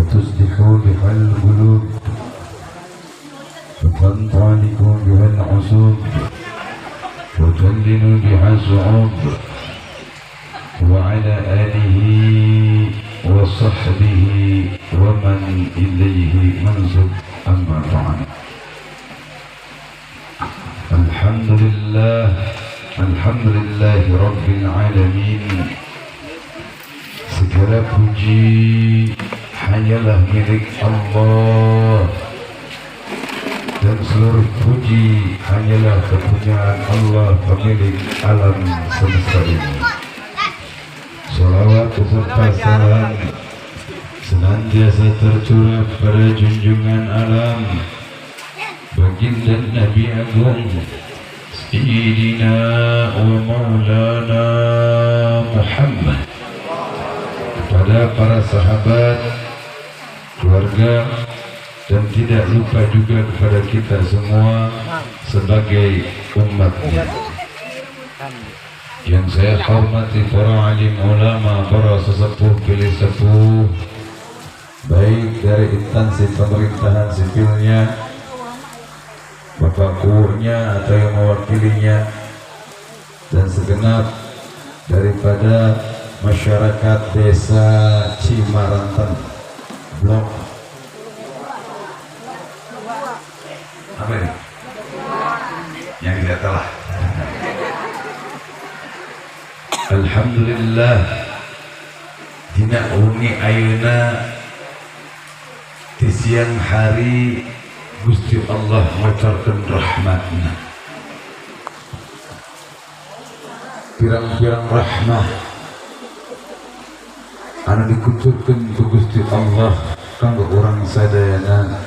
وتصلح بها القلوب وتنطلق بها العصوب وتلين بها الصعوب وعلى آله وصحبه ومن إليه منسب أما بعد. Alhamdulillah Rabbil Alamin. Segala puji hanyalah milik Allah, dan seluruh puji hanyalah kepunyaan Allah pemilik alam semesta ini. Salawat beserta salam senantiasa tercurah pada junjungan alam, baginda Nabi Agung Sayyidina wa Maulana Muhammad, kepada para sahabat, keluarga, dan tidak lupa juga kepada kita semua sebagai umatnya. Yang saya hormati para alim ulama, para sesepuh pilih sepuh, baik dari instansi pemerintahan sipilnya, bapak kuhnya atau yang mewakilinya, dan segenap daripada masyarakat desa Cimaranten Blok apa ini? Yang tidak telah. Alhamdulillah dina uni ayeuna di siang hari Gusti Allah ngucapkeun rahmatna, pirang-pirang rahmah anu dikucurkeun ku Gusti Allah kanggo urang sadayana.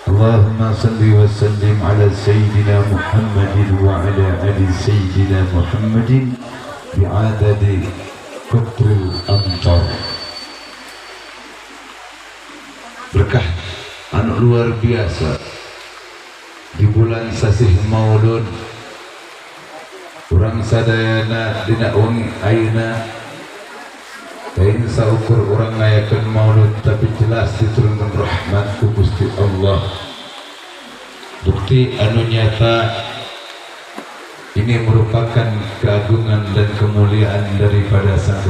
Allahumma salli wa sallim ala sayyidina Muhammadin wa ala ali sayyidina Muhammadin bi'adadi qatril amtar. Berkah anu luar biasa di bulan sasih Maulud, urang sadayana dina wengi ayeuna lain saukur urang ngayakeun maulud, tapi jelas diturunkan rahmat ku Gusti Allah. Bukti anu nyata ini merupakan keagungan dan kemuliaan daripada sang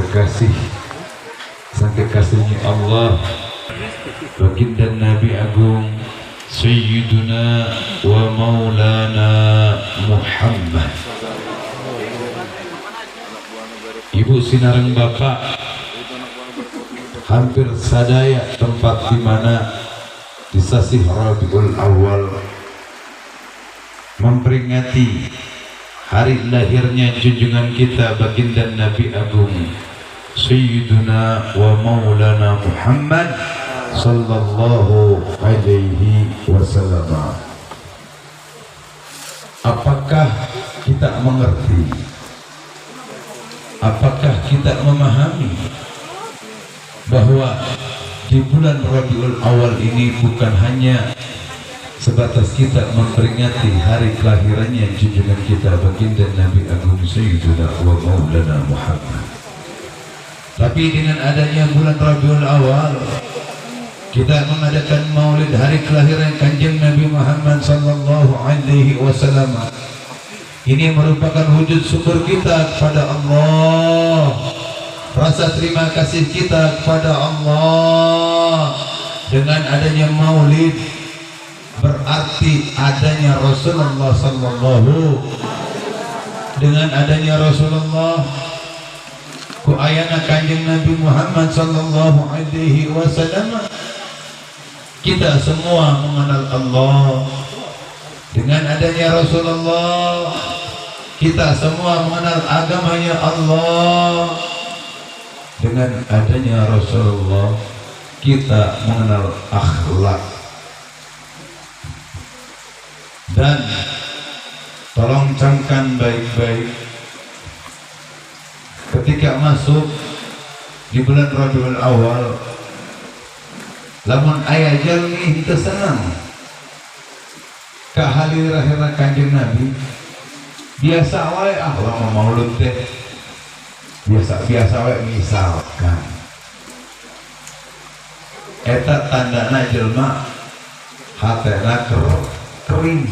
kekasihnya Allah, baginda Nabi Agung Sayyiduna wa Maulana Muhammad. Ibu sinareng bapak, hampir sadaya tempat di mana di sasih Rabiul Awal memperingati hari lahirnya junjungan kita baginda Nabi Agung Sayyiduna wa Maulana Muhammad sallallahu alaihi wasallam. Apakah kita mengerti? Apakah kita memahami bahwa di bulan Rabiul Awal ini bukan hanya sebatas kita memperingati hari kelahirannya junjungan kita baginda Nabi Agung Sayyidina wa Maulana Muhammad, tapi dengan adanya bulan Rabiul Awal kita mengadakan maulid hari kelahiran kanjeng Nabi Muhammad sallallahu alaihi wasallam. Ini merupakan wujud syukur kita kepada Allah, rasa terima kasih kita kepada Allah. Dengan adanya maulid berarti adanya Rasulullah sallallahu, dengan adanya Rasulullah ku ayana kanjeng Nabi Muhammad sallallahu alaihi wasallam, kita semua mengenal Allah. Dengan adanya Rasulullah kita semua mengenal agamanya Allah. Dengan adanya Rasulullah kita mengenal akhlak. Dan tolong camkan baik-baik, ketika masuk di bulan Rabiul Awal, lamun aya jalmi teu senang ka hari lahirna kanjeng Nabi, biasa wae urang maulud teh biasa wae misalkan eta tandana jelma hatena kering.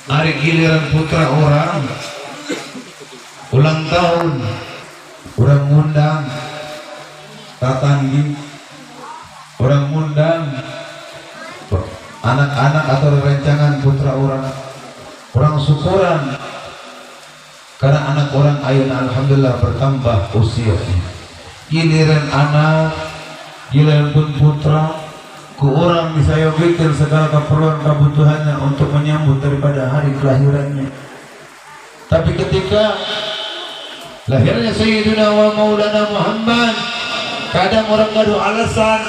Hari giliran putra orang ulang tahun, orang ngundang tatanggi, orang ngundang anak-anak atau rencangan putra orang syukuran karena anak orang ayeuna alhamdulillah bertambah usianya. Giliran anak, giliran pun putra, ku orang bisa bikin segala keperluan kebutuhannya untuk menyambut daripada hari kelahirannya. Tapi ketika lahirnya Sayyidina wa Maulana Muhammad, kadang orang gaduh alasan,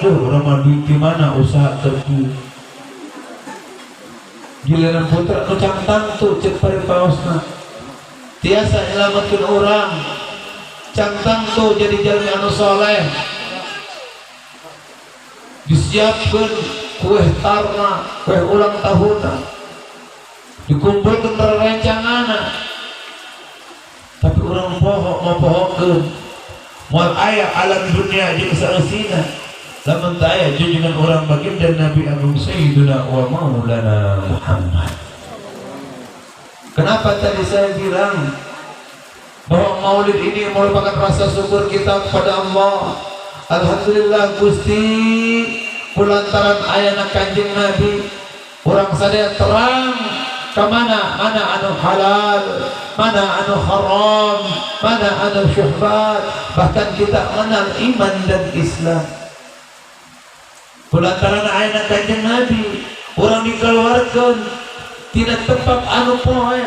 orang mau duit gimana usaha terku. Giliran putra nu cangtang tuh cek pare paosna. Tiasa nyelamatkeun orang. Cangtang tuh jadi jalmi anu soleh. Disiapkan kue tarna, kue ulang tahunna, dikumpulkan rencangan. Tapi orang mau pohokeun moal aya alam dunia jeung saeusina lamun teu aya junjungan orang baginda Nabi Agung Sayyidina wa Maulana Muhammad. Kenapa tadi saya bilang bahwa maulid ini merupakan rasa syukur kita kepada Allah. Alhamdulillah Gusti, kulantaran ayana Kanjeng Nabi orang sadaya terang kemana mana anu halal, mana anu haram, mana anu syahwat, bahkan kita mengenal iman dan Islam. Kulantaran ayana Kanjeng Nabi orang dikeluarkan tidak tempat anu poe,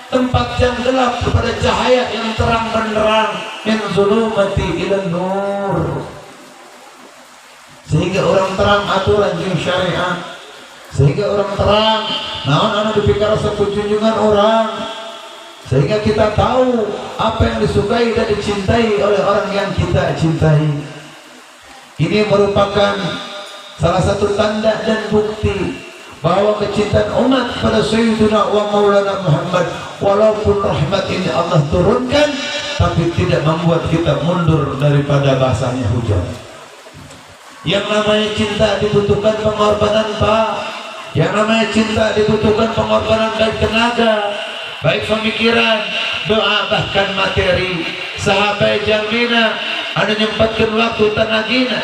tempat yang gelap kepada cahaya yang terang benderang, min zulumati ila nur, sehingga orang terang aturan jeung syariat, sehingga orang terang naon anu dipikar saku junjungan orang, sehingga kita tahu apa yang disukai dan dicintai oleh orang yang kita cintai. Ini merupakan salah satu tanda dan bukti bahwa kecintaan umat kepada Sayyidina wa Maulana Muhammad, walaupun rahmat ini Allah turunkan, tapi tidak membuat kita mundur daripada basahnya hujan. Yang namanya cinta dibutuhkan pengorbanan, Pak. Yang namanya cinta dibutuhkan pengorbanan baik tenaga, baik pemikiran, doa, bahkan materi. Sahabat jalmina anu nyempatkeun waktu tenagina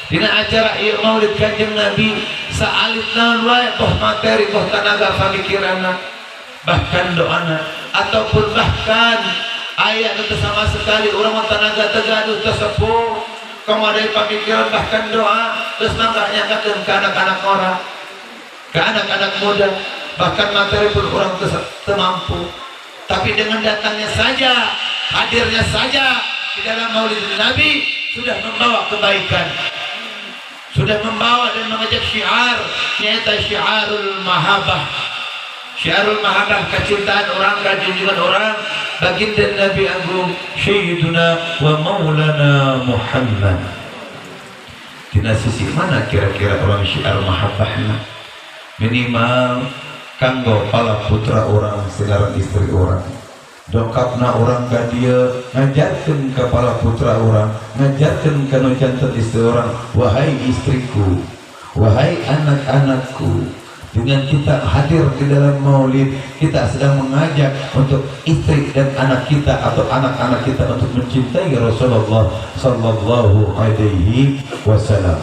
dina acara ieu maulid Kanjeng Nabi, saalit naon wae boh materi, boh tenaga pamikiranna, bahkan doana, ataupun bahkan aya nu teu sama sekali urang tenaga teu gaduh teu sepuh, komadai pamikiran bahkan doa, terus mangga nyangakeun ka anak-anak orang, ke anak-anak muda, bahkan materi pun orang teu mampu. Tapi dengan datangnya saja, hadirnya saja di dalam maulid Nabi sudah membawa kebaikan, sudah membawa dan mengajak syiar, yaitu syiarul mahabbah. Syiarul mahabbah, kecintaan orang, junjungan orang baginda Nabi Agung Sayyiduna wa Maulana Muhammad. Dina sisi mana kira-kira orang syiar mahabbahna? Minimal kanggo pala putra orang, sinaran istri orang, dongkapna orang ka dieu, ngajarkeun ka pala putra orang, ngajarkeun ka nu janten istri orang, wahai istriku, wahai anak-anakku. Dengan kita hadir di dalam maulid, kita sedang mengajak untuk istri dan anak kita atau anak-anak kita untuk mencintai Rasulullah sallallahu alaihi wasallam.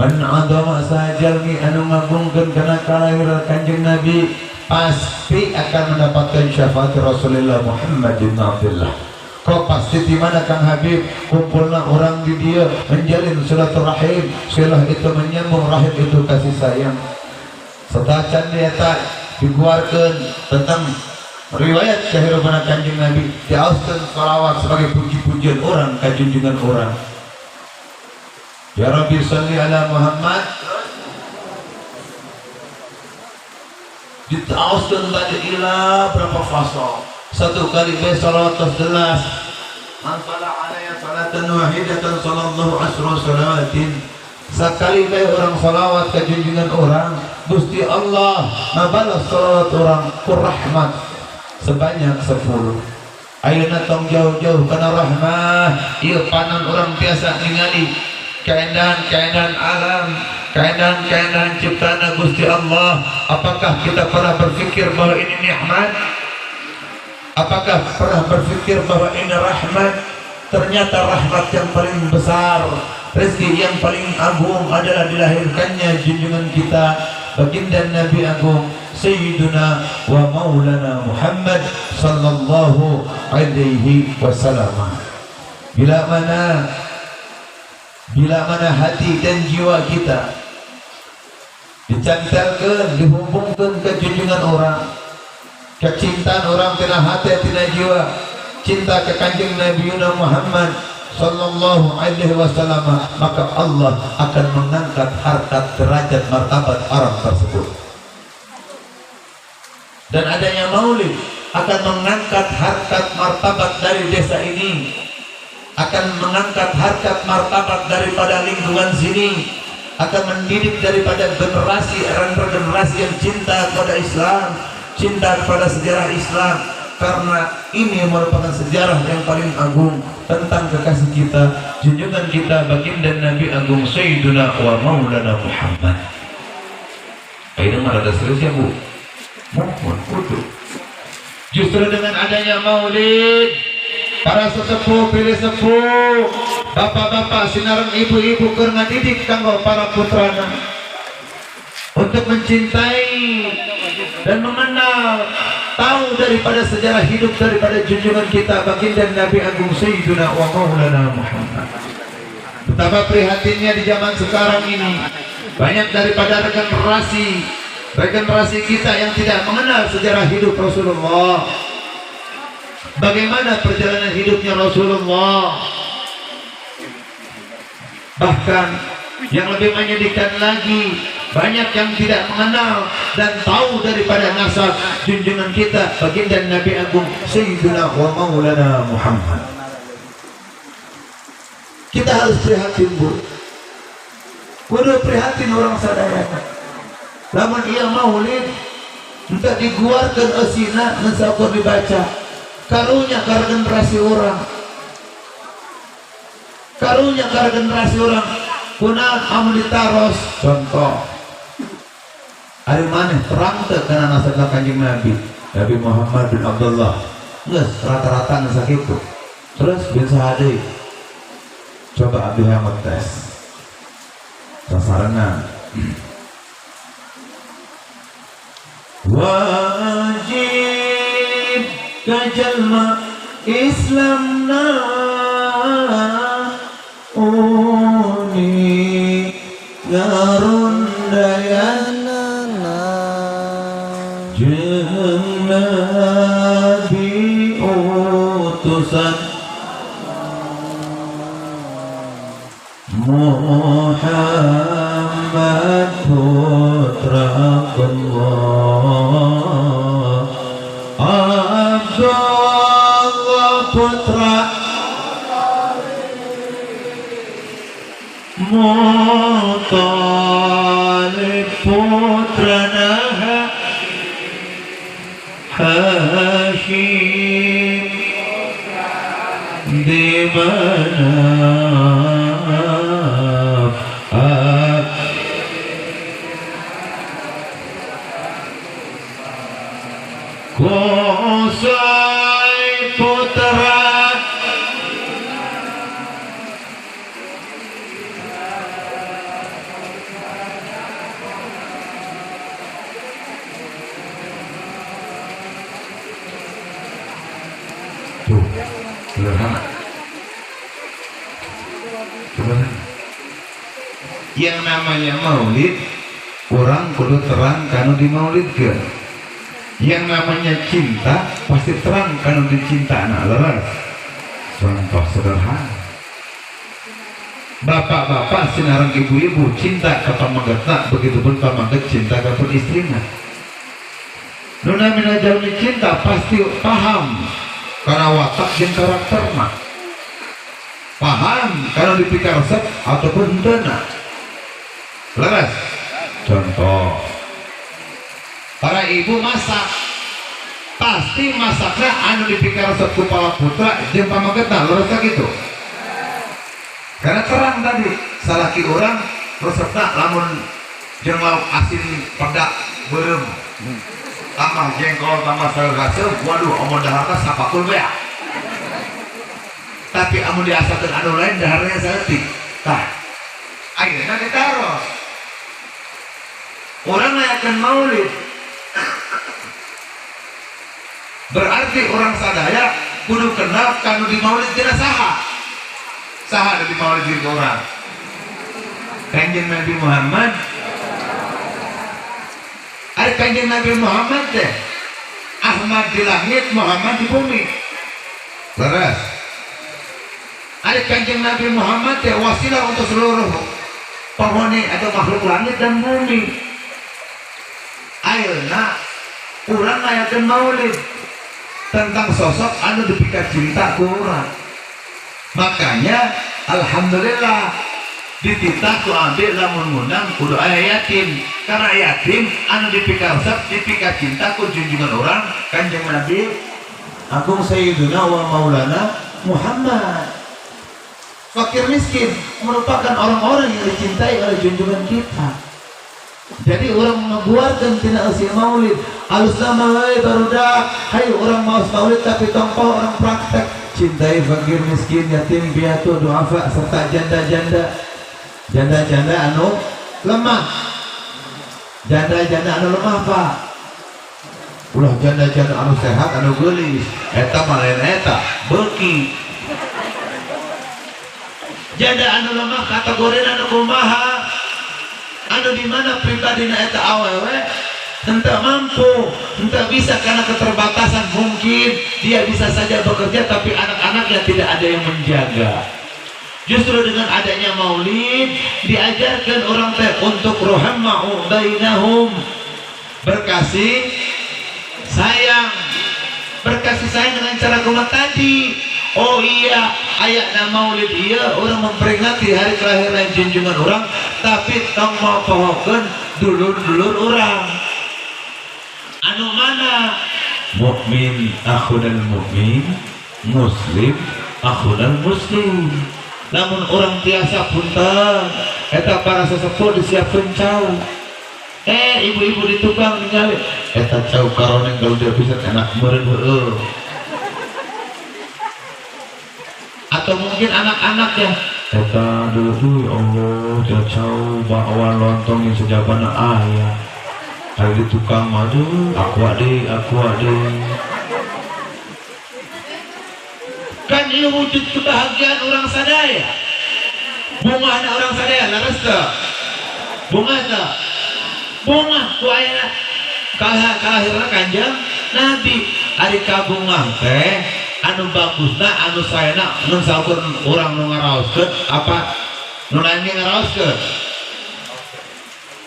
Man adama sajalmi anu ngagungkeun kana kalahiran Kanjeng Nabi pasti akan mendapatkan syafaat Rasulullah Muhammad bin Abdullah. Kau pasti di mana Kang Habib kumpulna orang di dia menjalin silaturahim, silah itu menyambung, rahim itu kasih sayang. Setacan dia tak dikeluarkan tentang riwayat kehidupan Kanjeng Nabi, diauskeun salawat sebagai puji-pujian orang ka junjungan orang. Ya Rabbi sholli ala Muhammad, ditauskeun tadi ila berapa fasal. Satu kali bae salawat 11. Man shalla alaiya salatan wahidatan sallallahu asra salawatin. Sekali bae orang salawat ke junjungan orang, Gusti Allah ngabalas salawat orang ku rahmat sebanyak 10. ayeuna tong jauh-jauh kana rahmah. Ieu panon urang tiasa ningali keadaan alam, keadaan ciptaan Gusti Allah. Apakah kita pernah berpikir bahwa ini nikmat? Apakah pernah berpikir bahwa ini rahmat? Ternyata rahmat yang paling besar, rezeki yang paling agung adalah dilahirkannya junjungan kita, baginda Nabi Agung Sayyiduna wa Maulana Muhammad sallallahu alaihi wasallam. Bila mana hati dan jiwa kita dicantelkan, dihubungkan ke junjungan orang, kecintaan orang tina hati tina jiwa, cinta ke kanjeng Nabi Muhammad sallallahu alaihi wasallam, maka Allah akan mengangkat harkat, derajat, martabat orang tersebut. Dan adanya maulid akan mengangkat harkat martabat dari desa ini, akan mengangkat harkat martabat daripada lingkungan sini, akan mendidik daripada generasi yang cinta kepada Islam, cinta kepada sejarah Islam, karena ini merupakan sejarah yang paling agung tentang kekasih kita, junjungan kita, baginda Nabi Agung Sayyiduna wa Maulana Muhammad. Ini marada serius ya Bu? Mohon kudu. Justru dengan adanya maulid, para sesepuh, pilih sepuh, bapak-bapak, sinareng ibu-ibu keur ngadidik kanggo para putrana untuk mencintai dan mengenal, tahu daripada sejarah hidup daripada junjungan kita, baginda Nabi Agung Sayyiduna wa Maulana Muhammad. Betapa prihatinnya di zaman sekarang ini, banyak daripada regenerasi kita yang tidak mengenal sejarah hidup Rasulullah, bagaimana perjalanan hidupnya Rasulullah. Bahkan yang lebih menyedihkan lagi, banyak yang tidak mengenal dan tahu daripada nasab junjungan kita, baginda Nabi Agung Sayyiduna wa Maulana Muhammad. Kita harus prihatin Bu, kudu prihatin orang sadaya. Lamun ia maulid entah diguarkan asina ngesaukur dibaca, karunya karena generasi orang, karunya karena generasi orang kunaan amun ditaros. Contoh hari mana terang teh karena nasab kanjeng Nabi Muhammad bin Abdullah, geus rata-rata nasa kitu. Terus bin sahade coba Abdul Hamid tes sasaranna wajib kajalma Islamna uni garun dayana jeung Nabi utusan Muhammad putra Allah, Abdullah putra Muttalib putra Hashim di mana Qusay putra tuh sederhana. Yang namanya maulid, orang kudu terang kanu di maulidkeun. Yang namanya cinta pasti terang kanu dicinta anak leres. Contoh sederhana, bapak-bapak sinareng ibu-ibu cinta ke pamanggetna, begitupun pamangget cinta ke istrinya. Nu namina jalmi cinta pasti paham karena watak jeung karakterna, paham karena dipikir resep ataupun henteu leres. Contoh, para ibu masak pasti masakna anu dipikir resep ku putra jeung pamagetna lurus gitu. Karena terang tadi salaki orang resepna lamun jeung lauk asin pedak beureum. Tambah jengkol, tambah sayur-sayur, waduh amun daharna sapakul bea. Tapi amun diasakeun anu lain daharnya saeutik. Tah. Ayeuna ditaros. Orang ngayakeun maulid. Berarti orang sadaya kudu kenal kanu di maulid dina saha. Saha di maulid diri orang. Kanjeng Nabi Muhammad. Ari Kanjeng Nabi Muhammad teh Ahmad di langit, Muhammad di bumi. Leres. Ari Kanjeng Nabi Muhammad teh wasilah untuk seluruh penghuni atau makhluk langit dan bumi. Ayeuna urang ngayakeun maulid tentang sosok anu dipikir cinta ku urang. Makanya alhamdulillah dititah ku ambil lamun ngundang kudu aya yatim, karena yatim anu dipikir resep dipikir cinta ku junjungan orang Kanjeng Nabi Agung Sayyiduna wa Maulana Muhammad. Fakir miskin merupakan orang-orang yang dicintai oleh junjungan kita. Jadi orang mengeluarkan tina usia maulid alusna wae barudak hai orang mau maulid tapi tongkol orang praktek cintai fakir miskin yatim piatu duafa serta janda-janda anu lemah. Janda-janda anu lemah Pak. Ulah janda-janda anu sehat anu geulis eta mah lain eta beuki. Janda anu lemah kategorina anu kumaha? Anu dimana pribadina eta awewe henteu mampu, henteu bisa karena keterbatasan, mungkin dia bisa saja bekerja tapi anak-anaknya tidak ada yang menjaga. Justru dengan adanya maulid diajarkan orang teh untuk rohamau bainahum, berkasih sayang dengan cara kumaha tadi. Oh iya, ayatna maulid iya orang memperingati hari kelahiran junjungan orang, tapi tong mau pohokeun dulur-dulur orang. Anu mana? Mukmin akhunal mukmin, muslim akhunal muslim. Namun orang tiasa punten, eta para sesepuh disiapkeun cau. Ibu-ibu di tukang ningali, eta cau karoneng kalau dia bisa enak meureun heueuh. Atau mungkin anak-anak ya eta dulu Allah jauh bawa lontong yang sejabana ayah hari di tukang madu aku ade kan ini wujud kebahagiaan orang sadaya, bunga anak orang sadaya laras ke bunga ku ayah kalahiran Kanjeng Nabi ari kabunga teh anu bagusna anu sayana nun saukur orang nu ngaraoskeun apa nu lain ge ngaraoskeun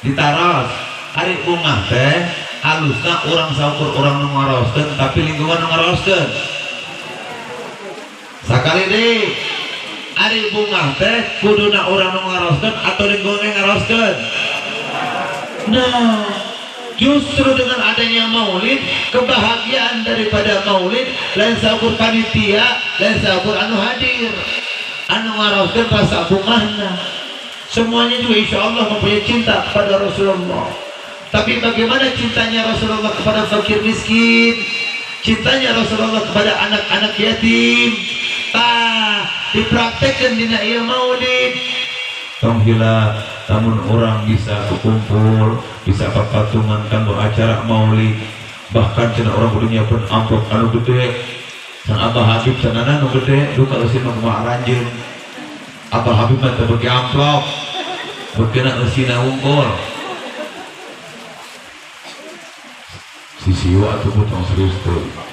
ditaros ari bunga teh alusna orang saukur orang nu ngaraoskeun tapi lingkungan nu ngaraoskeun sakali deui ari bunga teh kuduna orang nu ngaraoskeun atau lingkungan ngaraoskeun. Nah justru dengan adanya maulid, kebahagiaan daripada maulid lain saukur panitia, lain saukur anu hadir, anu ngaraoskeun rasa bungahna. Semuanya juga insya Allah mempunyai cinta kepada Rasulullah. Tapi bagaimana cintanya Rasulullah kepada fakir miskin, cintanya Rasulullah kepada anak-anak yatim? Dipraktekkan dina ieu maulid. Tong hila namun orang bisa kumpul, bisa papatungan kanggo acara maulid, bahkan cenah orang kudu nyiapkeun amplop anu gede. Sang Abah Habib cenana anu gede, duka eusin mah kumaha aranjeun. Abah Habib mah teu beuki amplop, beukina eusina unggul. Sisiwa atuh potong serius teh.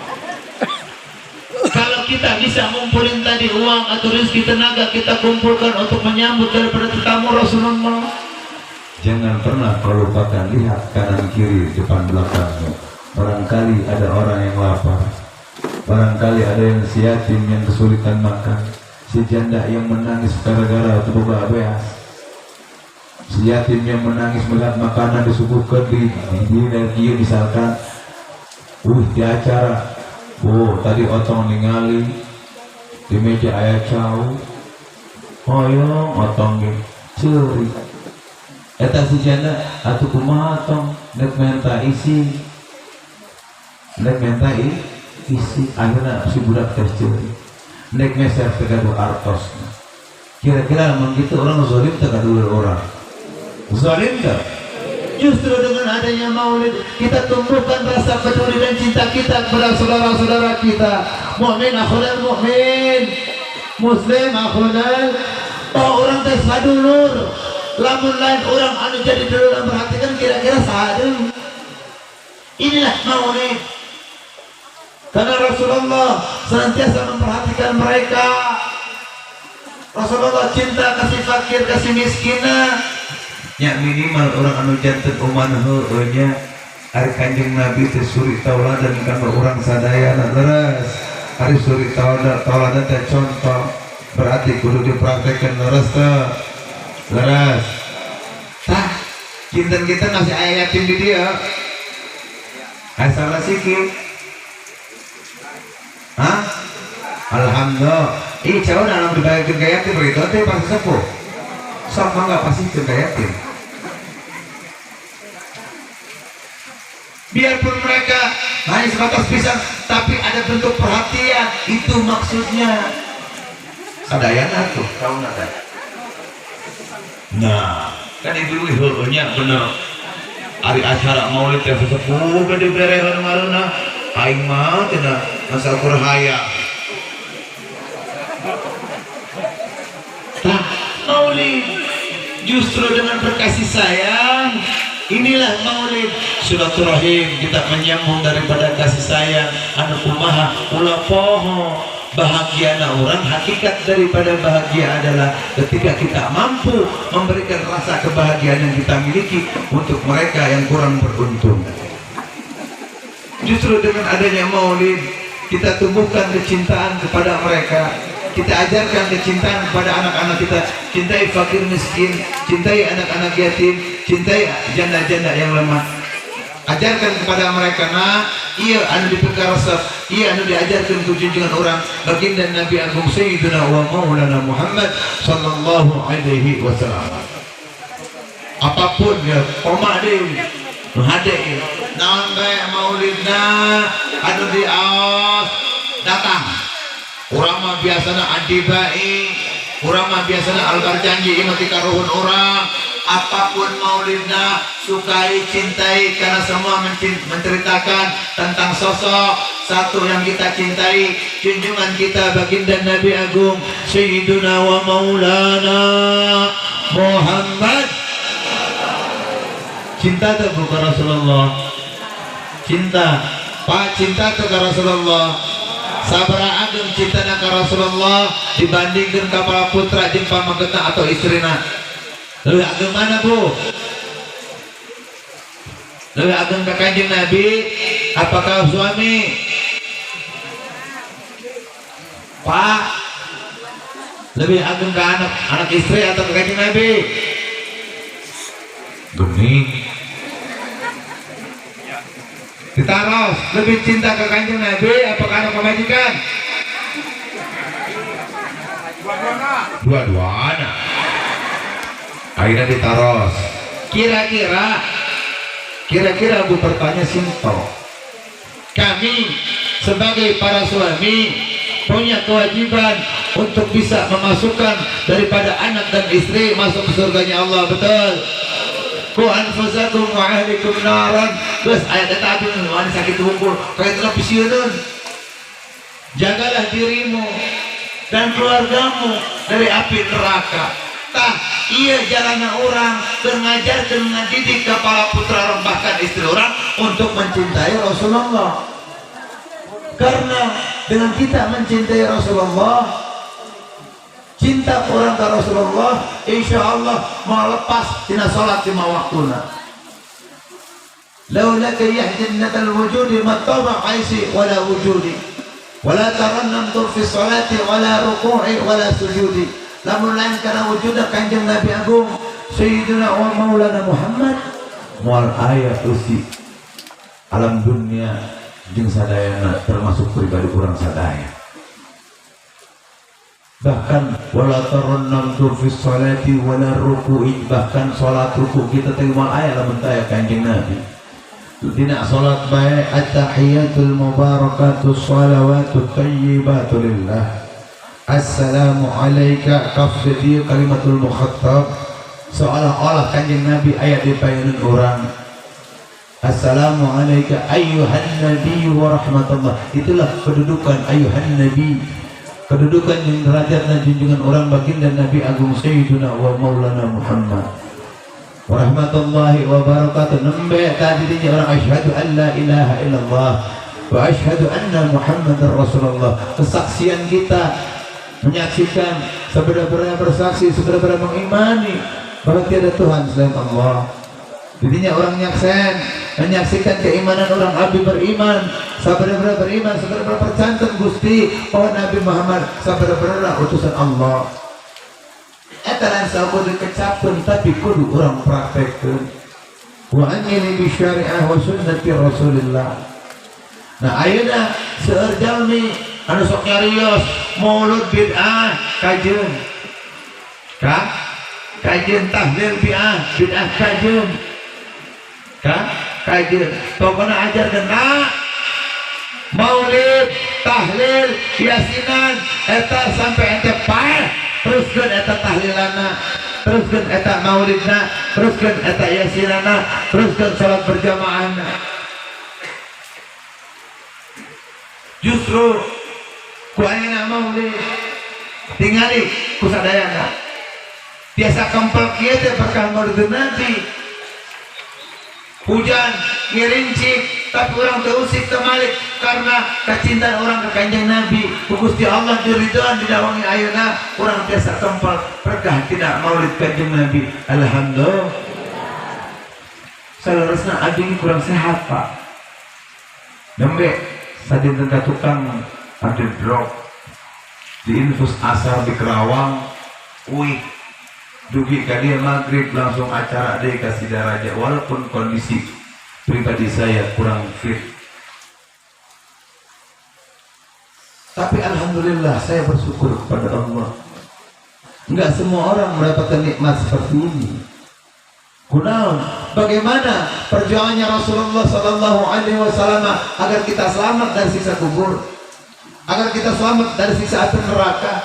Kalau kita bisa ngumpulin tadi uang atau rezeki tenaga kita kumpulkan untuk menyambut daripada tetamu Rasulullah. Jangan pernah terlupakan, lihat kanan kiri depan belakangmu. Barangkali ada orang yang lapar, barangkali ada yang si yatim yang kesulitan makan, si janda yang menangis gara-gara boga beas, si yatim yang menangis melihat makanan disuguhkeun di misalkan di acara tadi otong ningali di meja aya cau hoyong otong ge ceuri eta si janda atuh kumaha tong nek menta isi akhirnya si budak teh ceuri nek meser teh gaduh artos kira-kira memang gitu orang zalim teh gaduh orang zalim teh. Justru dengan adanya maulid kita tumbuhkan rasa peduli dan cinta kita kepada saudara-saudara kita. Mukmin akhul mukmin, muslim akhul orang teh sadulur. Lamun lain orang anu jadi dulur memperhatikan kira-kira sadul. Inilah maulid. Karena Rasulullah senantiasa memperhatikan mereka. Rasulullah cinta kasih fakir, kasih miskinah. Ya minimal orang anu janten uman heueunya ari Kanjeng Nabi teh suri tauladan kana urang sadayana leres. Ari suri tauladan teh contoh berarti kudu dipraktekkeun leres teh. Leres. Tah, kinten kita masih aya yatim di dia. Asal sikit. Hah? Alhamdulillah. Ih, cau dalam dibayarkeun ka yatim begitu teh pasti sepuh. Sok mangga pasti ke yatim. Biarpun mereka hanya sebatas pisang, tapi ada bentuk perhatian, itu maksudnya. Sadayana tuh, tahu nggak? Nah, kan itu heueunya bener. Ari acara maulid teh sesepuh gede berehan maruna, aing mah cenah asal kurhaya. Tah, maulid justru dengan berkasih sayang. Inilah maulid silaturahim, kita menyambung daripada kasih sayang anu kumaha ulah poho. Bahagiana orang, hakikat daripada bahagia adalah ketika kita mampu memberikan rasa kebahagiaan yang kita miliki untuk mereka yang kurang beruntung. Justru dengan adanya maulid kita tumbuhkan kecintaan kepada mereka, kita ajarkan kecintaan kepada anak-anak kita. Cintai fakir miskin, cintai anak-anak yatim, cintai janda-janda yang lemah. Ajarkan kepada mereka, nah iya anu dipekar resep, iya anu diajarkan ku junjungan orang baginda Nabi Agung Sayyidina wa Maulana Muhammad sallallahu alaihi wasallam. Apapun ya koma deui nu hade ieu naon bae maulidna anu diaos datang. Urang mah biasana adibai, urang mah biasana albar janji ieu teh karuhun urang. Apapun maulidna sukai, cintai, karena semua menceritakan tentang sosok satu yang kita cintai, junjungan kita baginda Nabi Agung Sayyiduna wa Maulana Muhammad. Cinta tak kepada Rasulullah, cinta Pak, cinta ke Rasulullah. Sabaraha ageng cintana ka Rasulullah dibandingkan kapal putra jeung pamanggetna atau istrina. Lebih ageng mana bu? Lebih ageng ke Kanjeng Nabi apakah suami? Pak, lebih ageng ke anak istri atau ke Kanjeng Nabi? Gening. Ditaros, lebih cinta ke Kanjeng Nabi apakah anak pemajikan? Dua-duanya. Akhirnya ditaros. Kira-kira Bu bertanya simpel. Kami sebagai para suami punya kewajiban untuk bisa memasukkan daripada anak dan istri masuk ke surganya Allah, betul? Ku anfusakum wa ahlikum naran. Terus ayat tadi anu sakit hukum kayak telah pisieun. Jagalah dirimu dan keluargamu dari api neraka. Tah, iya jalannya orang mengajar dan mendidik kepala putra orang bahkan istri orang untuk mencintai Rasulullah. Karena dengan kita mencintai Rasulullah, cinta orang ke Rasulullah, insya Allah mau lepas tina salat 5 waktuna. Laulaka yahjannatal wujudi mattaba aisi wala wujudi wala tarannam fi salati wala ruku'i wala sujudi. Lamun lain karena wujudnya Kanjeng Nabi Agung Sayyidina wa Maulana Muhammad, mual aya usi alam dunia jeung sadayana termasuk pribadi orang sadaya. Bahkan wala tarannamtu fi sholati wala ruku'i, bahkan salat ruku kita teh moal aya lamun taya Kanjeng Nabi. Dina salat bae at-tahiyatul mubarakatus shalawatut thayyibatu lillah. Assalamu alayka kafdi kalimatul mukhattab, seolah-olah Kanjeng Nabi aya di paeureun urang. Assalamu alayka ayyuhan nabi wa rahmatullah. Itulah kedudukan ayyuhan nabi, kedudukan yang derajat dan junjungan orang baginda Nabi Agung Sayyiduna wa Maulana Muhammad wa rahmatullahi wa barakatuh. Nembe tadi dia orang asyhadu an la ilaha illallah wa asyhadu anna Muhammadar Rasulullah. Kesaksian kita menyaksikan, sebenar-benar bersaksi, sebenar-benar mengimani bahwa tiada Tuhan selain Allah. Jadinya orang menyaksikan keimanan orang Nabi beriman, sebenar-benar beriman, sebenar-benar percanten Gusti bahwa Nabi Muhammad sebenar-benar utusan Allah. Eta lain saeukeut dikecapkeun tapi kudu urang praktekkeun. Wa anjili bi syariah wa sunnati Rasulillah. Nah ayeuna seueur jalmi anu sok nyarios maulud bid'ah kajeun. Kajeun tahlil bid'ah kajeun. Kajeun. Pokona ajarkeun maulid, tahlil, yasinan eta sampai ente paeh. Teruskeun eta tahlilana, teruskeun eta maulidna, teruskeun eta yasinana, teruskeun salat berjamaahna. Justru ku ayeuna maulid tingali ku sadayana biasa kempel kieu teh berkah maulid Nabi. Hujan ngirincik tapi orang terusik temalik karena kecintaan orang ke Kanjeng Nabi. Gusti Allah diridhoan didawangi ayeuna urang biasa kempel berkah tidak maulid Kanjeng Nabi. Alhamdulillah. Salerosna abdi kurang sehat Pak. Nembe sadinten ka tukang ade drop di infus asar di Kerawang, dugi ka dia maghrib langsung acara deui ka Sidaraja. Walaupun kondisi pribadi saya kurang fit, tapi alhamdulillah saya bersyukur kepada Allah. Enggak semua orang mendapatkan nikmat seperti ini. Kunaon? Bagaimana perjuangannya Rasulullah sallallahu alaihi wasallam agar kita selamat dari siksa kubur, agar kita selamat dari siksa api neraka.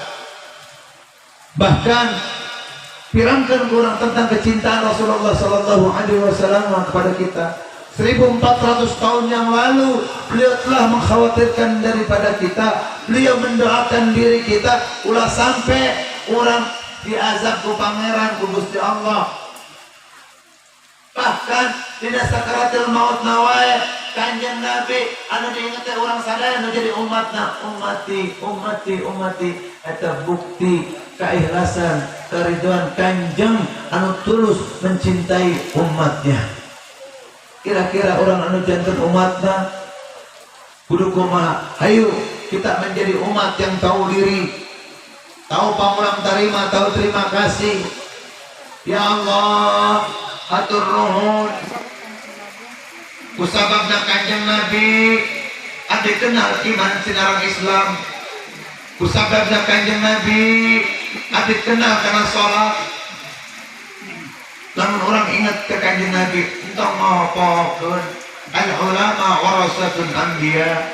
Bahkan pirangkan kurang tentang kecintaan Rasulullah sallallahu alaihi wasallam kepada kita. 1400 tahun yang lalu beliau telah mengkhawatirkan daripada kita, beliau mendoakan diri kita ulah sampai orang diazab ku pangeran ku Gusti Allah. Bahkan di sakaratul maut nawae Kanjeng Nabi anu diinget orang sadaya anu jadi umatna, ummati eta bukti keikhlasan keridhaan Kanjeng anu tulus mencintai umatnya. Kira-kira orang anu janten umatna kudu kumaha? Ayo kita menjadi umat yang tahu diri, tahu pamulang tarima, tahu terima kasih. Ya Allah, hatur nuhun kusababna Kanjeng Nabi ade kenal iman sinarang Islam, kusababna Kanjeng Nabi ade kenal kana salat. Lamun orang ingat ke Kanjeng Nabi entong ngopokeun al ulama warasatul anbiya,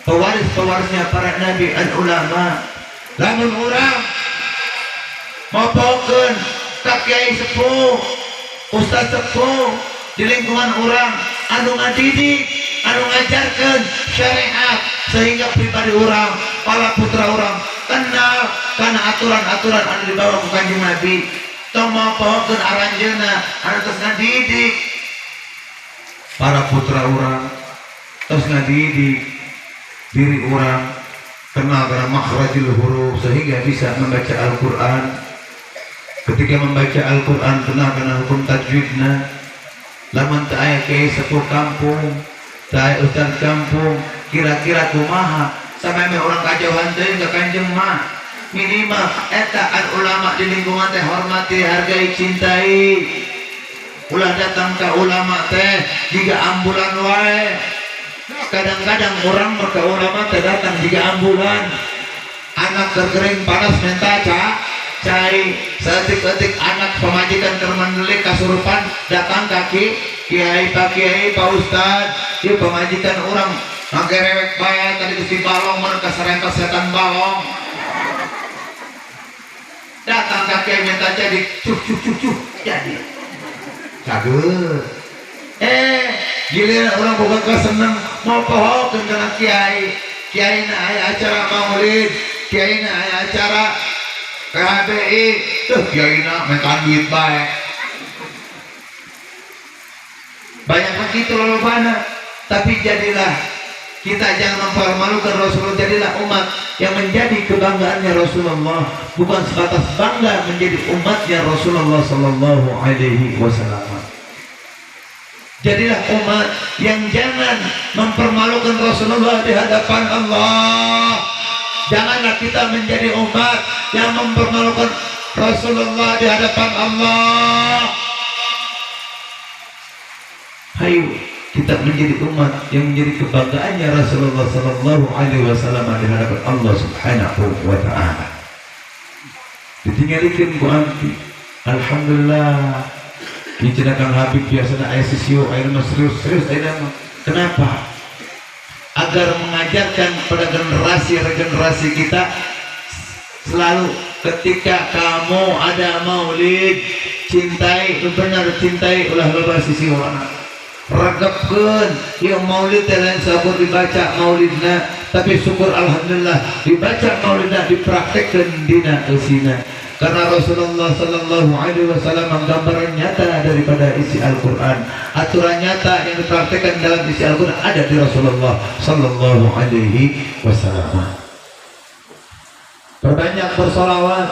pewaris-pewarisnya para nabi al ulama. Lamun orang ngopokeun ka kiai sepuh, ustaz sepuh di lingkungan orang anu ngadidik, anu ngajarkeun syariat sehingga pribadi orang, para putra orang kenal karena aturan-aturan anu dibawa ku Kanjeng Nabi. Tong mopokeun aranjeunna anu tos ngadidik para putra orang, tos ngadidik diri orang kenal kana makhrajul huruf sehingga bisa membaca Al-Qur'an. Ketika membaca Al-Qur'an kenal kana hukum tajwidna. Lamun teu aya kiai sepuh kampung, teu aya ustaz kampung, kira-kira kumaha sameme urang kajauhan teuing ka Kanjeng mah minimal eta an ulama di lingkungan teh hormati, hargai, cintai. Ulah datang ke ulama teh jika ambulan wae kadang-kadang orang mereka ulama datang jika ambulan anak terkering panas minta cai setik-setik anak pemajikan termandelik kasurupan datang kaki kiai pak ustad dia pemajikan orang ngerewek bayar tadi kesi balong mereka serempet setan balong datang kaki minta jadi cuk jadi cager giliran orang bukan seneng mau pohon dengan kiai na aya acara maulid kiai na aya acara KBI tuh kiai na mekan duit baik banyak begitu loh mana tapi jadilah kita jangan mempermalukan Rasulullah, jadilah umat yang menjadi kebanggaannya Rasulullah, bukan sebatas bangga menjadi umatnya Rasulullah sallallahu alaihi wasallam. Jadilah umat yang jangan mempermalukan Rasulullah di hadapan Allah. Janganlah kita menjadi umat yang mempermalukan Rasulullah di hadapan Allah. Hayo kita menjadi umat yang menjadi kebanggaannya Rasulullah sallallahu alaihi wasallam di hadapan Allah Subhanahu wa taala. Ditinggalikeun ku anti. Alhamdulillah. Dicina Kang Habib biasanya aya sisio aya serius aya kenapa? Agar mengajarkan pada generasi kita selalu ketika kamu ada maulid cintai benar cintai ulah loba sisio regepkeun ieu maulid teh lain sabar dibaca maulidna tapi syukur alhamdulillah dibaca maulidna dipraktekkeun dina eusina karena Rasulullah sallallahu alaihi wasallam menggambarkan nyata daripada isi Al-Qur'an. Aturan nyata yang dipraktekkan dalam isi Al-Qur'an ada di Rasulullah sallallahu alaihi wasallam. Perbanyak bersolawat.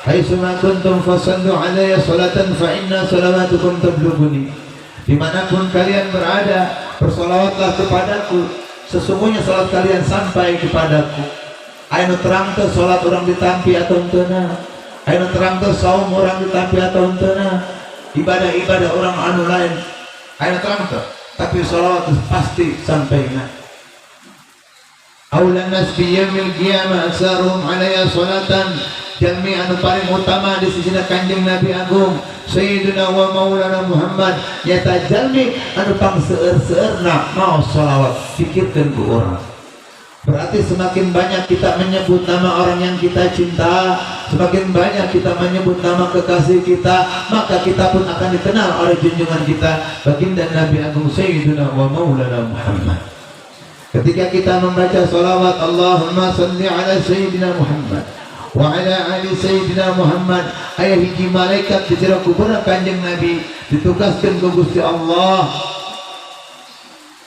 Haitsuma kuntum fasallu alayya salatan fa inna salawatukum tablughuni. Dimanapun kalian berada, bersolawatlah kepadaku. Sesungguhnya salat kalian sampai kepadaku. Anu terang teh salat orang ditampi atau teu ayo terang tuh saum orang ditampi atau entena ibadah-ibadah orang anu lain ayo terang tuh tapi sholawat pasti sampainya aulan nas fi yaumil qiyamah aksarum alaiya salatan jalmi anu paling utama di sisi Kanjeng Nabi Agung Sayyidina wa Maulana Muhammad nyata jalmi anu pang seueur-seueurna mau sholawat pikirkeun ku urang. Berarti semakin banyak kita menyebut nama orang yang kita cinta, semakin banyak kita menyebut nama kekasih kita, maka kita pun akan dikenal oleh junjungan kita baginda Nabi Agung Sayyidina wa Maulana Muhammad. Ketika kita membaca salawat Allahumma salli ala Sayyidina Muhammad wa ala ali Sayyidina Muhammad, ayah hiji malaikat di jero kuburan Kanjeng Nabi ditugaskan ke Gusti Allah.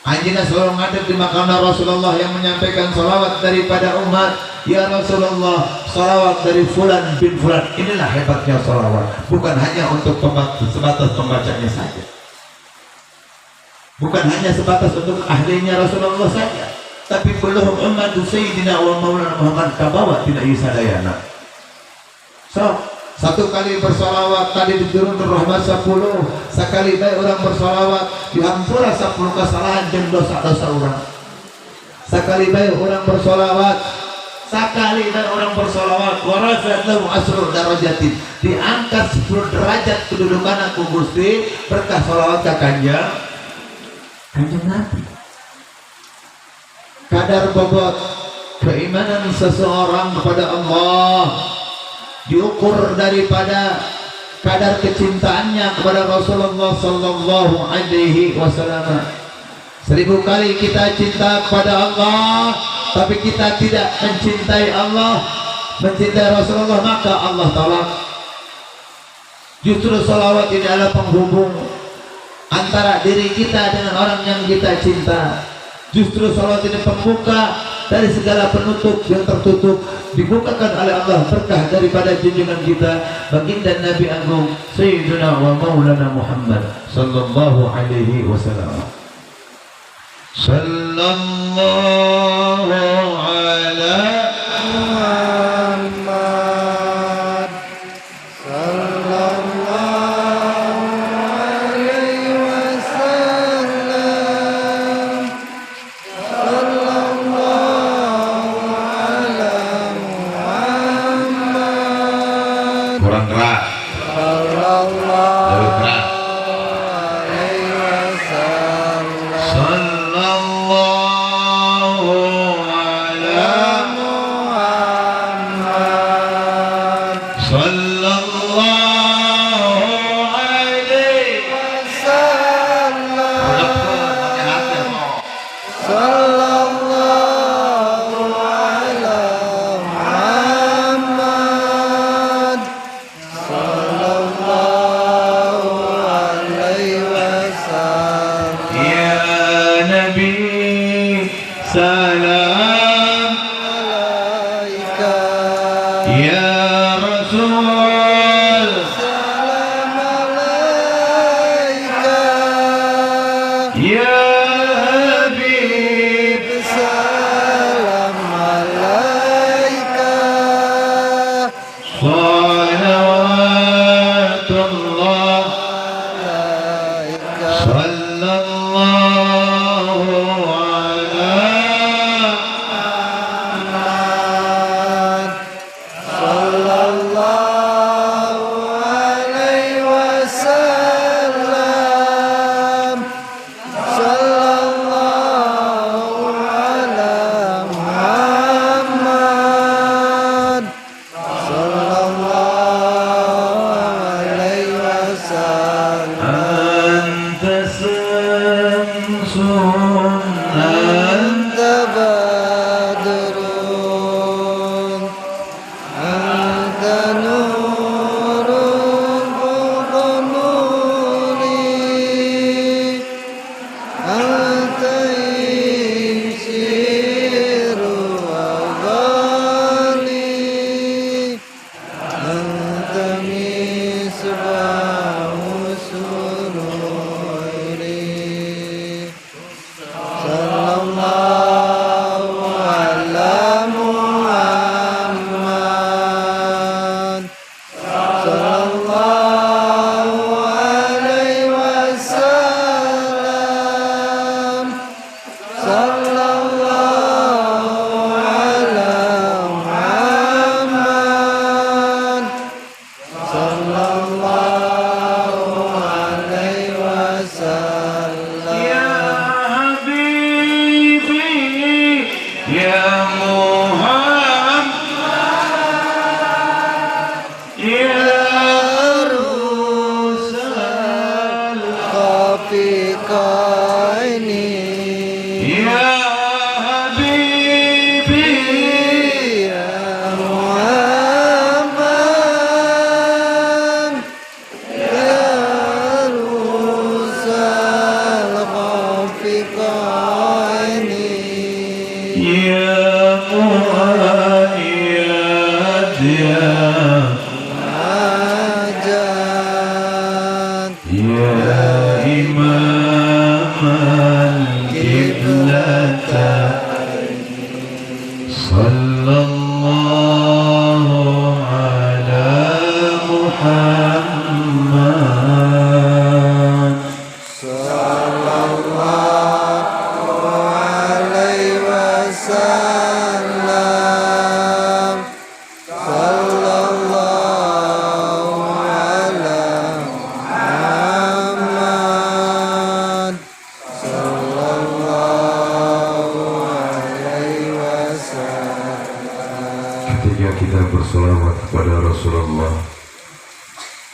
Anjina selalu ngadep di makam Rasulullah yang menyampaikan salawat daripada umat. Ya Rasulullah, salawat dari fulan bin fulan. Inilah hebatnya salawat. Bukan hanya untuk sebatas pembacanya saja, bukan hanya sebatas untuk ahlinya Rasulullah saja, tapi belum umat Sayyidina wa Maulana Muhammad kabawa tidak isadayana. So satu kali bersolawat tadi diturunkan rahmat 10, sekali baik orang bersolawat dihampura 10 kesalahan dan dosa-dosa orang. Sekali baik orang bersolawat, warafat lahu asrul darajatin, diangkat 10 derajat kedudukan aku Gusti berkah solawat ka Kanjeng Nabi. Kadar bobot keimanan seseorang kepada Allah diukur daripada kadar kecintaannya kepada Rasulullah sallallahu alaihi wasallam. 1000 kali kita cinta kepada Allah tapi kita tidak mencintai Allah, mencintai Rasulullah, maka Allah tolak. Justru salawat ini adalah penghubung antara diri kita dengan orang yang kita cinta. Justru salawat ini pembuka dari segala penutup yang tertutup, dibukakan oleh Allah berkah daripada junjungan kita baginda Nabi Agung Sayyidina wa Maulana Muhammad sallallahu alaihi wasallam. Sallallahu ala Muhammad sallallahu alaihi wasallam. kurang keras. Lebih keras.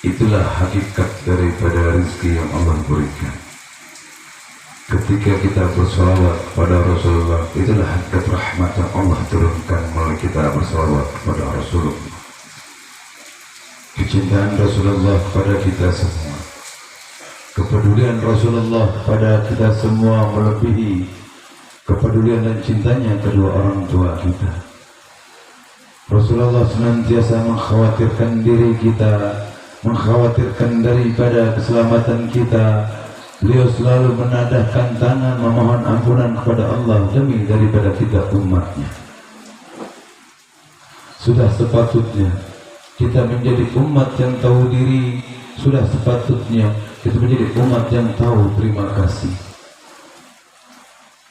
Itulah hakikat daripada rezeki yang Allah berikan. Ketika kita bersolawat pada Rasulullah, itulah hakikat rahmat yang Allah turunkan melalui kita bersolawat kepada Rasulullah. Kecintaan Rasulullah kepada kita semua, kepedulian Rasulullah pada kita semua melebihi kepedulian dan cintanya kedua orang tua kita. Rasulullah senantiasa mengkhawatirkan diri kita, mengkhawatirkan daripada keselamatan kita. Beliau selalu menadahkan tangan memohon ampunan kepada Allah demi daripada kita umatnya. Sudah sepatutnya kita menjadi umat yang tahu diri. Sudah sepatutnya kita menjadi umat yang tahu terima kasih.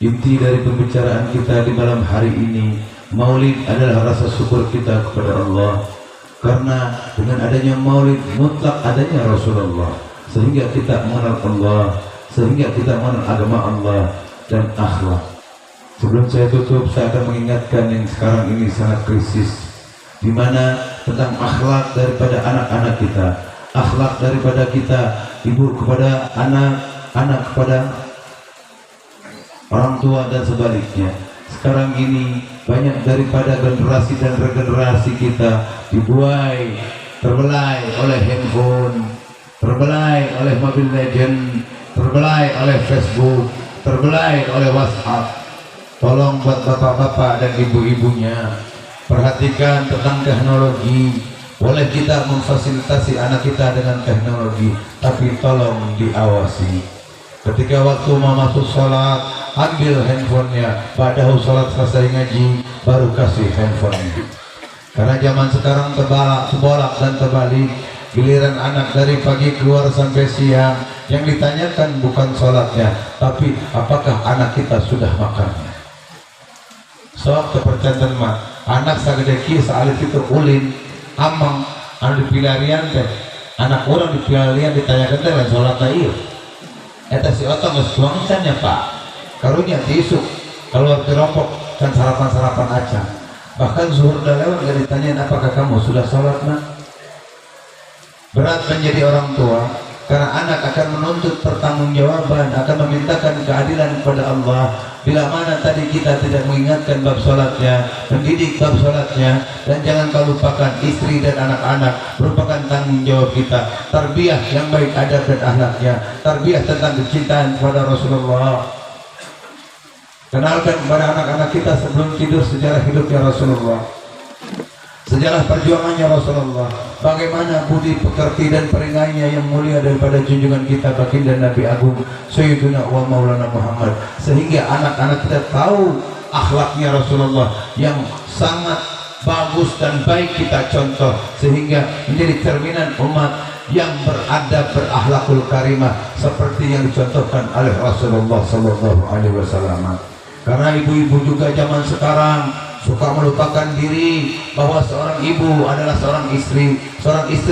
Inti dari pembicaraan kita di malam hari ini, Maulid adalah rasa syukur kita kepada Allah Karena dengan adanya maulid mutlak adanya Rasulullah, sehingga kita mengenal Allah, sehingga kita mengenal agama Allah dan akhlak. Sebelum saya tutup, saya akan mengingatkan yang sekarang ini sangat krisis, di mana tentang akhlak daripada anak-anak kita, akhlak daripada kita, ibu kepada anak, anak kepada orang tua dan sebaliknya. Sekarang ini banyak daripada generasi dan regenerasi kita dibuai, terbelai oleh handphone, terbelai oleh Mobile Legend, terbelai oleh Facebook, terbelai oleh WhatsApp. Tolong buat bapak-bapak dan ibu-ibunya, perhatikan tentang teknologi. Boleh kita memfasilitasi anak kita dengan teknologi, tapi tolong diawasi. Ketika waktu mau masuk sholat, ambil handphonenya. Pada sholat selesai ngaji, baru kasih handphonenya. Karena zaman sekarang terbolak dan terbalik. Giliran anak dari pagi keluar sampai siang, yang ditanyakan bukan sholatnya, tapi apakah anak kita sudah makannya. Soal kepercayaan mah, anak sagede kieu saalif itu ulin, amang, anu dipilarian teh, anak orang dipilarian ditanyakan teh lain sholatna ieu. Eta si otong geus tuangcan ya Pak. Karunya tisu keluar kerompok kan sarapan-sarapan aja. Bahkan zuhur udah lewat gak ditanyain apakah kamu sudah sholat nak. Berat menjadi orang tua karena anak akan menuntut pertanggungjawaban, akan memintakan keadilan kepada Allah. Bila mana tadi kita tidak mengingatkan bab sholatnya, mendidik bab sholatnya, dan jangan kau lupakan istri dan anak-anak merupakan tanggung jawab kita. Tarbiyah yang baik adab dan akhlaknya, tarbiyah tentang kecintaan kepada Rasulullah. Kenalkan kepada anak-anak kita sebelum tidur sejarah hidupnya Rasulullah, sejarah perjuangannya Rasulullah, bagaimana budi pekerti dan peringainya yang mulia daripada junjungan kita baginda Nabi Agung Sayyiduna wa Maulana Muhammad, sehingga anak-anak kita tahu akhlaknya Rasulullah yang sangat bagus dan baik kita contoh, sehingga menjadi cerminan umat yang beradab, berakhlakul karimah seperti yang dicontohkan oleh Rasulullah sallallahu alaihi wasallam. Karena ibu-ibu juga zaman sekarang suka melupakan diri bahwa seorang ibu adalah seorang istri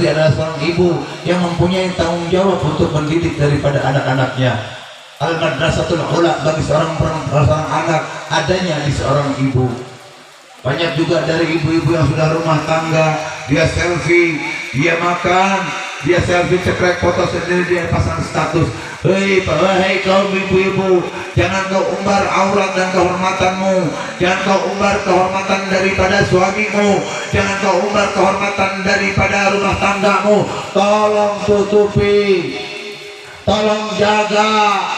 adalah seorang ibu yang mempunyai tanggung jawab untuk mendidik daripada anak-anaknya. Al-madrasatul ula bagi seorang anak adanya di seorang ibu. Banyak juga dari ibu-ibu yang sudah rumah tangga, dia selfie, dia makan, dia selfie cekrek foto sendiri, dia pasang status. Hei kaum ibu-ibu, jangan kau umbar aurat dan kehormatanmu, jangan kau umbar kehormatan daripada suamimu, jangan kau umbar kehormatan daripada rumah tanggamu. Tolong tutupi, tolong jaga,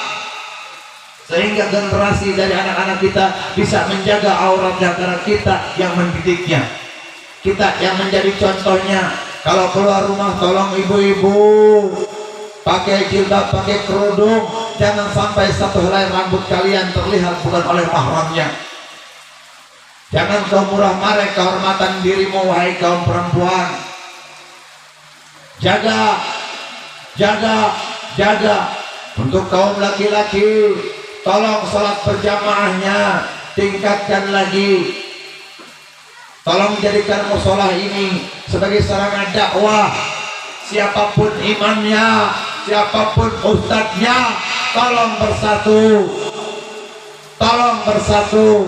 sehingga generasi dari anak-anak kita bisa menjaga auratnya, karena kita yang mendidiknya, kita yang menjadi contohnya. Kalau keluar rumah tolong ibu-ibu pakai jilbab, pakai kerudung, jangan sampai satu helai rambut kalian terlihat bukan oleh mahramnya. Jangan kau murah mareh kehormatan dirimu, wahai kaum perempuan. Jaga, jaga, jaga. Untuk kaum laki-laki, tolong sholat berjamaahnya tingkatkan lagi. Tolong jadikan musolah ini sebagai sarana dakwah. Siapapun imamnya, siapapun ustadznya, tolong bersatu, tolong bersatu,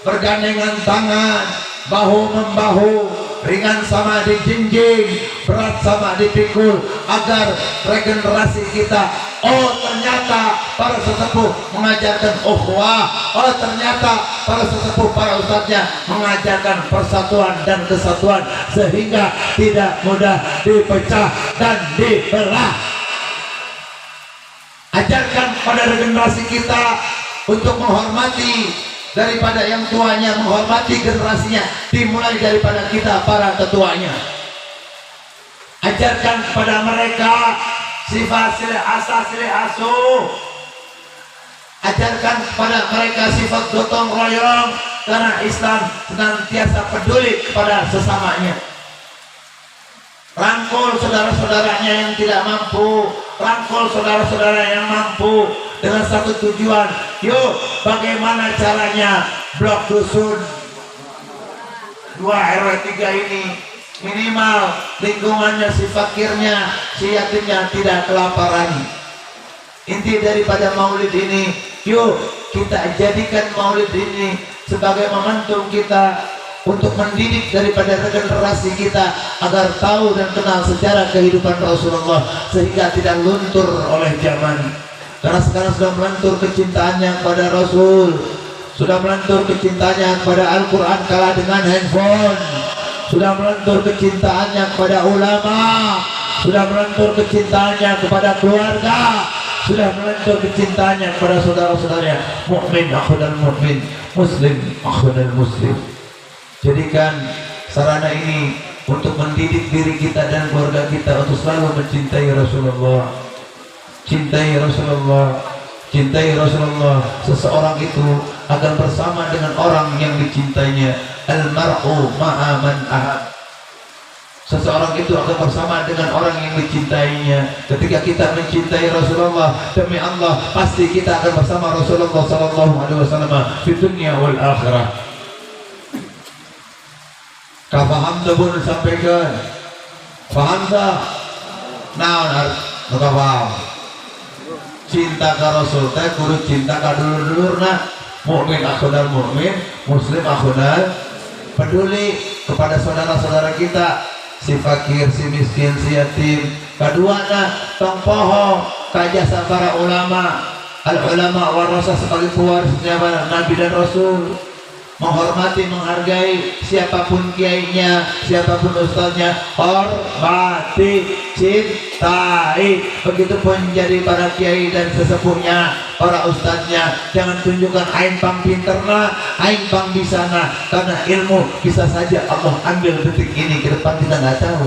bergandengan tangan, bahu membahu, ringan sama dijinjing, berat sama dipikul, agar regenerasi kita, oh ternyata para sesepuh mengajarkan ukhuwah, oh ternyata para sesepuh, para ustadznya mengajarkan persatuan dan kesatuan, sehingga tidak mudah dipecah dan dibelah. Ajarkan pada regenerasi kita untuk menghormati daripada yang tuanya, menghormati generasinya, dimulai daripada kita para ketuanya. Ajarkan kepada mereka sifat silih asa silih asuh. Ajarkan kepada mereka sifat gotong royong, karena Islam senantiasa peduli kepada sesamanya. Rangkul saudara-saudaranya yang tidak mampu, rangkul saudara-saudara yang mampu dengan satu tujuan. Yuk, bagaimana caranya blok dusun 2 RW 3 ini minimal lingkungannya, si fakirnya, si yatimnya tidak kelaparan. Inti daripada maulid ini, yuk kita jadikan maulid ini sebagai momentum kita untuk mendidik daripada regenerasi kita agar tahu dan kenal sejarah kehidupan Rasulullah sehingga tidak luntur oleh zaman. Karena sekarang sudah melentur kecintaannya kepada Rasul, sudah melentur kecintaannya kepada Al-Quran kalah dengan handphone, sudah melentur kecintaannya kepada ulama, sudah melentur kecintaannya kepada keluarga, sudah melentur kecintaannya kepada saudara-saudaranya. Mukmin akhunal mukmin, muslim akhunal muslim. Jadikan sarana ini untuk mendidik diri kita dan keluarga kita untuk selalu mencintai Rasulullah. Cintai Rasulullah, cintai Rasulullah. Seseorang itu akan bersama dengan orang yang dicintainya. Al-mar'u ma'a man ahab. Seseorang itu akan bersama dengan orang yang dicintainya. Ketika kita mencintai Rasulullah, demi Allah pasti kita akan bersama Rasulullah sallallahu alaihi wasallam di dunia wal akhirah. Kafaham tu pun disampaikan. Faham tak? Nah, maka paham. Cinta ke Rasul teh kudu cinta ka dulur-dulurna. Mukmin akhunal mukmin, muslim akhunal peduli kepada saudara-saudara kita, si fakir, si miskin, si yatim. Kaduana tong poho ka jasa para ulama. Al ulama warasa sebagai pewarisnya Nabi dan Rasul. Menghormati, menghargai siapapun kiainya, siapapun ustaznya, hormati, cintai. Begitupun jadi para kiai dan sesepuhnya, para ustaznya. Jangan tunjukkan aing pang pinterna, aing pang bisana, karena ilmu bisa saja Allah ambil detik ini, ke depan kita nggak tahu.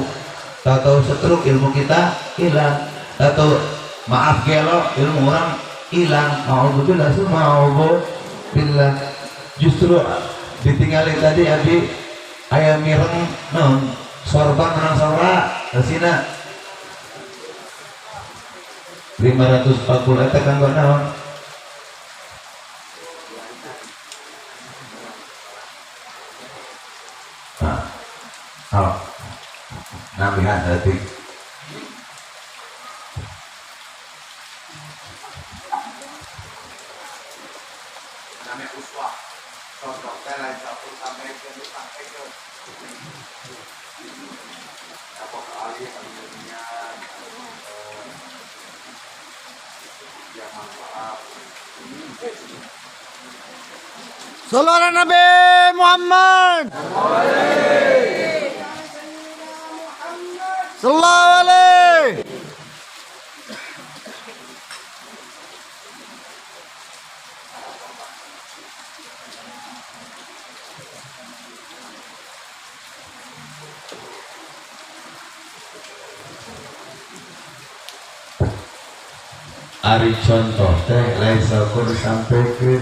Tahu setruk ilmu kita hilang, atau maaf gelo ilmu orang hilang. Alhamdulillah, alhamdulillah. Justru ditinggalin tadi abi ayam mireng non sorban menang sora kesina 540 eta kanggo naon nah nambihan tadi namanya uswah. Contoh lain satu sampai ke apa kali dunia yang manfaat. Sallallahu Nabi Muhammad. Sallallahu alaihi. Ari contoh teh lain sakur disampaikan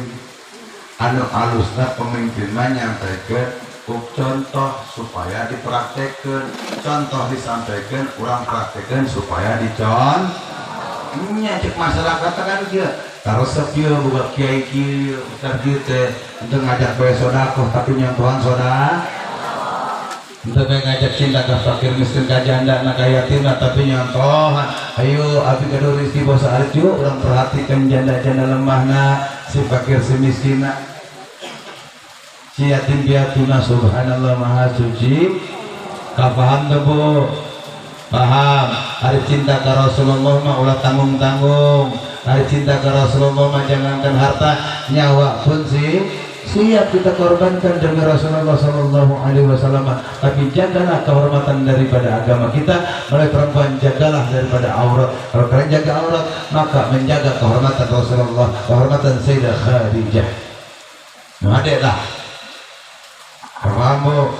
anu alusna pemimpin mah nyampaikan contoh supaya dipraktekkan, contoh disampaikan urang praktekkan supaya dicontohnya. Cek masyarakat kan dia resep dia buka kiai kieu ustaz kieu teh untuk ngajak bae sedekah tapi nyontohan sedekah. Untuk ngajak cinta ke fakir miskin ke janda nak yatim tapi nyontohan. Ayo abi gaduh rezeki bos arit yuk orang perhatikan janda-janda lemahna, si fakir si miskin, si yatim piatuna. Subhanallah maha suci. Kapaham tuh bu? Paham. Hari cinta ke Rasulullah mah ulah tanggung-tanggung. Hari cinta ke Rasulullah mah jangankan harta, nyawa pun siap kita korbankan demi Rasulullah Sallallahu Alaihi Wasallam. Tapi jagalah kehormatan daripada agama kita. Mulai perempuan jagalah daripada aurat. Kalau kalian jaga aurat, maka menjaga kehormatan Rasulullah, kehormatan Sayyidah Khadijah. Nah, adek lah. Kamu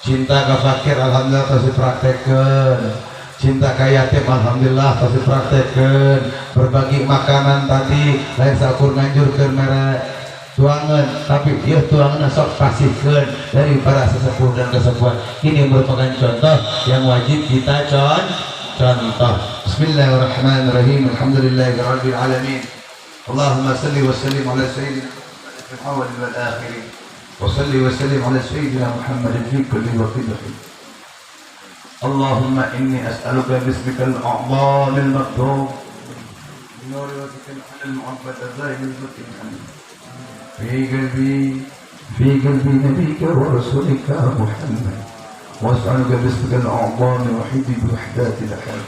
cinta ke fakir, alhamdulillah terus dipraktekkan. Cinta ke yatim, alhamdulillah terus dipraktekkan. Berbagi makanan tadi, lain sakur nganjurkan merek tuangan, tapi dia tuangan sok pasifkan dari para sesepuh dan kesepuhan. Ini merupakan contoh yang wajib kita contoh. Bismillahirrahmanirrahim. Alhamdulillahirabbil alamin. Allahumma salli wa sallim ala sayyidina Muhammad fil awwal wal akhir. Wa salli wa sallim ala sayyidina Muhammad fi kulli waqtin. اللهم إني أسألك باسمك الأعظم المكتوب بنور وجهك الحل المعبد الزاهد المتقن في قلبي نبيك ورسولك محمد، وأسألك باسمك الأعظم وحيد بوحدات الأحد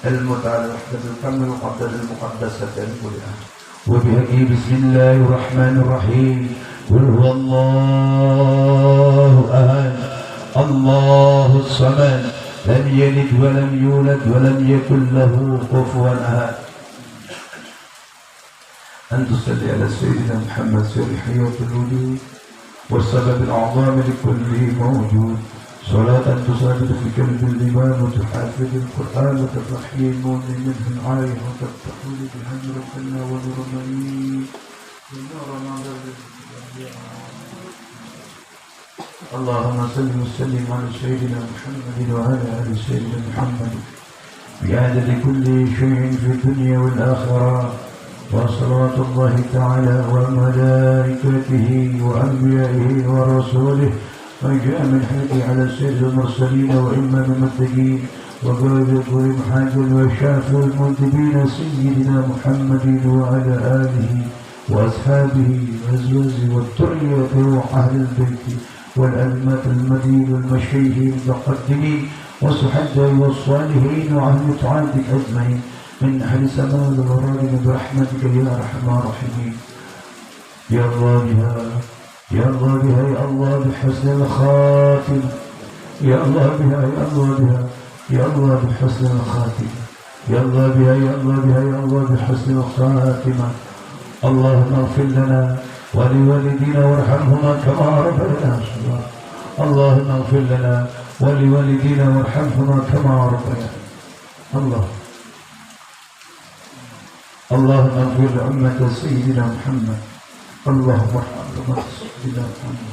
المتعال وحدة الكم المقدسة كلها، وبهدي بسم الله الرحمن الرحيم قل هو الله أحد الله الصمد لم يلد ولم يولد ولم يكن له كفوا أحد. أن تصلي على سيدنا محمد سر حياة الوجود والسبب الأعظم لكل موجود، صلاة تصادق في قلب الإيمان وتحافظ القرآن وتفحي المؤمن منه العين وتفتحول بها نور الجنة ونور المعين ونور اللهم صل وسلم على سيدنا محمد وعلى آل سيدنا محمد بعدد كل شيء في الدنيا والآخرة، وصلاة الله تعالى وملائكته وأنبيائه ورسوله وجاء من حقه على سيد المرسلين وإمام المتقين وقائد كل محاجل وشافع المنتبين سيدنا محمد وعلى آله وأصحابه وأزواجه والذرية وأهل البيت والأئمة المدين والمشايخ المتقدمين والصحابة والصالحين وأهل طاعتك أجمعين من أهل السماء والأرض برحمتك يا أرحم الراحمين. يا الله بها يا الله بها يا الله بحسن الخاتمة، يا الله بها يا الله بها يا الله بحسن الخاتمة، يا الله بها يا الله بها يا الله بحسن الخاتمة. اللهم اغفر لنا ولوالدينا وارحمهما كما ربيانا صغارا. اللهم اغفر لنا ولوالدينا وارحمهما كما ربيانا. اللهم اغفر لأمة سيدنا محمد، اللهم ارحم أمة سيدنا محمد،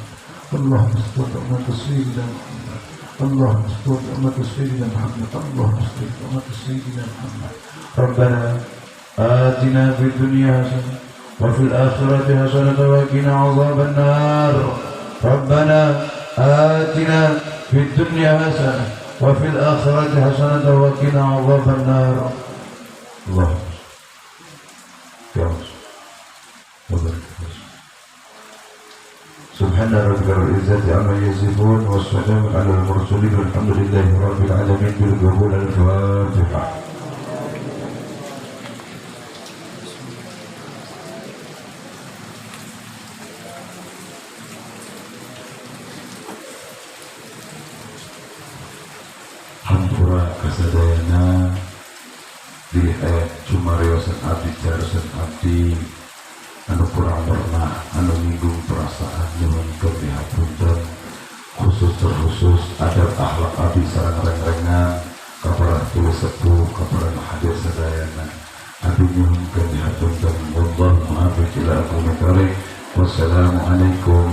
اللهم استر أمة سيدنا محمد، اللهم استر أمة سيدنا محمد، اللهم استر أمة سيدنا محمد. ربنا آتنا في الدنيا حسنة وفي الآخرة حسنة وقنا عذاب النار. ربنا آتنا في الدنيا حسنة وفي الآخرة حسنة وقنا عذاب النار. اللهم يا رب سبحان ربك رب العزة عما يصفون والسلام على المرسلين والحمد لله رب العالمين. بالقبول الفاتحة. Hampura kasadayana di ayat Sumariosan Abdi Jarosan Abdi anu kurang pernah anu minggung perasaan dengan keprihapunan khusus terkhusus adab akhlak abdi sareng reng-rengan kaparah tulis sepuh kaparah hadir sadayana abdi nyuhun keprihapunan wallahu muwaffiq ila aqwamit thoriq. Wassalamualaikum